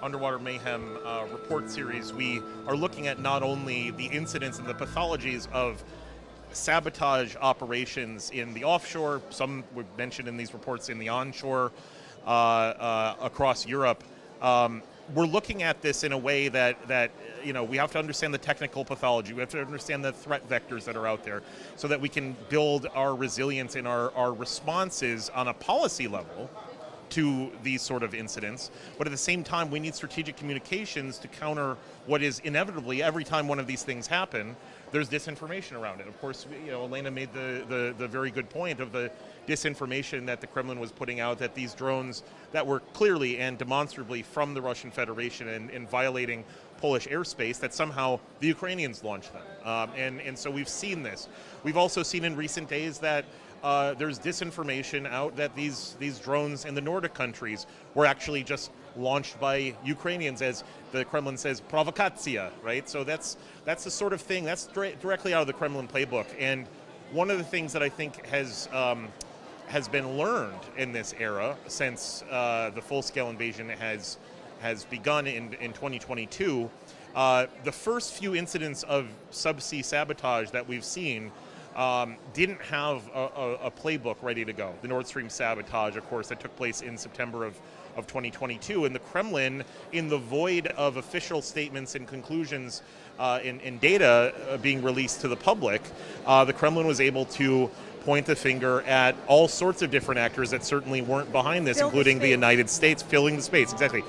Underwater Mayhem report series, we are looking at not only the incidents and the pathologies of sabotage operations in the offshore, some were mentioned in these reports in the onshore across Europe. We're looking at this in a way that we have to understand the technical pathology. We have to understand the threat vectors that are out there so that we can build our resilience in our responses on a policy level to these sort of incidents. But at the same time, we need strategic communications to counter what is inevitably, every time one of these things happen, there's disinformation around it. Of course, Elena made the very good point of the disinformation that the Kremlin was putting out, that these drones that were clearly and demonstrably from the Russian Federation and violating Polish airspace, that somehow the Ukrainians launched them. And so we've seen this. We've also seen in recent days that there's disinformation out that these drones in the Nordic countries were actually just launched by Ukrainians, as the Kremlin says, Provocatia, right? So that's the sort of thing, that's directly out of the Kremlin playbook. And one of the things that I think has been learned in this era, since the full-scale invasion has begun in 2022, the first few incidents of subsea sabotage that we've seen didn't have a playbook ready to go. The Nord Stream sabotage, of course, that took place in September of 2022, and the Kremlin, in the void of official statements and conclusions and data being released to the public, the Kremlin was able to point the finger at all sorts of different actors that certainly weren't behind this, including the United States, filling the space, exactly.